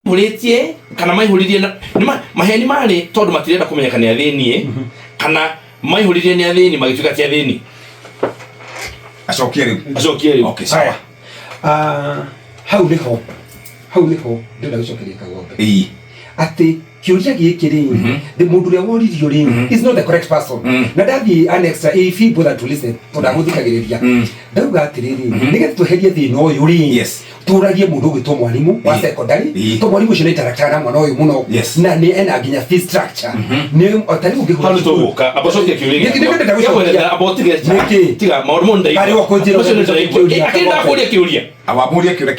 muretie kana maihuririe maheni mari tondu matirenda kumenyeka ni athini kana maihuririe ni athini magituka ti athini acokie riu okay sawa hau niho ndenda gucokeria kagombe ati kiuria giki ri the mundu ria woririo ri is not the correct person na dathi an extra if he bother to listen to da guthikagiriria ndauga atiriri nigetha tweherie thina uyu ri turagie mundu gwitwo mwalimu wa secondary to mwalimu ucio ni interact na mwana uyu muno na ni ena nginya fee structure ni otari ungihura halu tuguka abacokia kiuria ndenda gucokeria abotige tiga maundu mo ndai ari wakonjira akenda kuria kiuria awamuria kiuria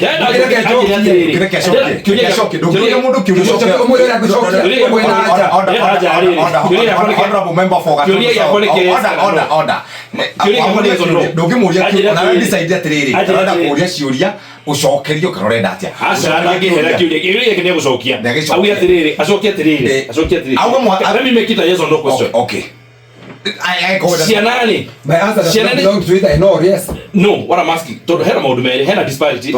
kiuria mundu kiuria ucokerio karorenda atia aca ndangihera kiuria kine gucokia augia atiriri acokia atiriri let me make it a yes or no question. Okay, I go with Sianani. My answer does not belong to either I know or yes. No, what I'm asking. To hera maundu mere hena disparity.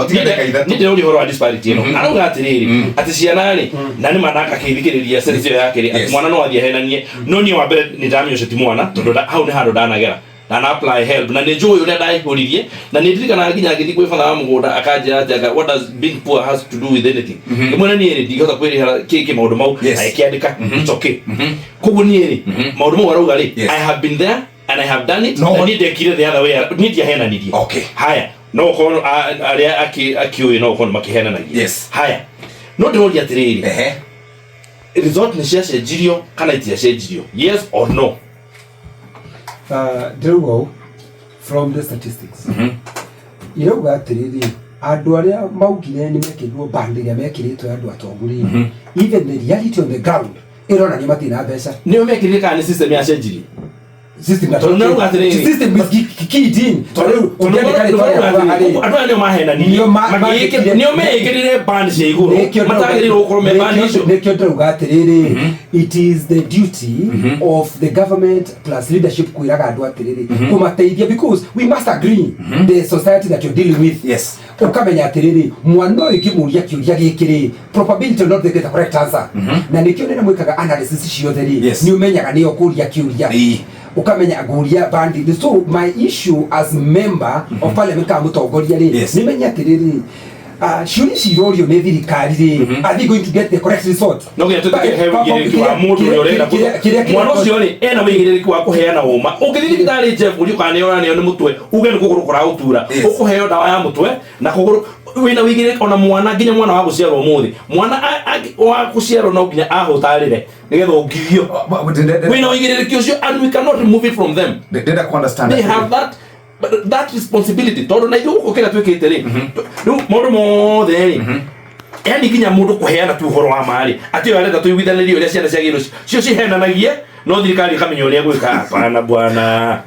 Ni ndio uri horo wa disparity no. Arauga atiriri ati cianani na ni manaka kithikiriria sense yake ri ati mwana no athie henanie no ni wa mbere ni ndamio ceti mwana tondu hau ni handu ndanagera na apply help na njoi uri ndaihuririe na ni ndirikana nginya ngithi kwi fatha mugunda akanjira ati what does being poor has to do with anything. Mwana ni ri digota kwirira kiki maundu mau aikiandika it's okay. Koguo ni ri maundu mau arauga ri I have been there and I have done it. I need to kill the other way. Need ya hena nidi. Okay. Haya. No kono aria akiuye no kono makihena na. Yes. Haya. No de odia tiriri. Result ni cia cenjirio kana itia cenjirio. Yes or no? Drogo from the statistics. Irauga tiriri andu aria maugire ni mekirwo bandiga mekiritwo andu atonguri. Even the reality on the ground irona ni matina mbeca. Ni mekirire kana system ya cenjirio. System is key in adwa mahena ni nio mekirire band cia iguru matagirire ukoro me band icio nekyo ndauga atiriri it is the duty of the government plus leadership kuiraga andu atiriri kumateithia because we must agree the society that you're dealing with. Yes. Ukamenya atiriri mwana uyu kimuria kiuria gikiri probability not the correct answer na nikyo nene mwikaga analysis ciothe ri ni umenyaga ni okuria kiuria ukamenya aguria bandi. So my issue as member of parliament ka mutongoria ri ni menya atiriri shuri cirorio ni thirikari ri are they going to get the correct result? No get to get heavy kwa mundu yorenda mwana ucio ri ena wigiriki wa kuheana uma ungithiri thibitari Jeff uri kana yona ni mutwe uge ni kuguru kura utura ukuheo dawa ya mutwe na kuguru wina wigiriki ona mwana nginya mwana wa guciarwo muthi mwana wa guciarwo no nginya ahutarire nigetha ungithio wina wigiriki ucio and we cannot remove it from them. They don't understand. They have that responsibility tondu na ithu ukira twikite ri mundu mothe ri yani kinya mundu kuheana tu horo wa mari ati arenda tuiguithanirie uria ciana ciagirwo cio cihenanagie no thirikari kamenya uria gwika hapana bwana.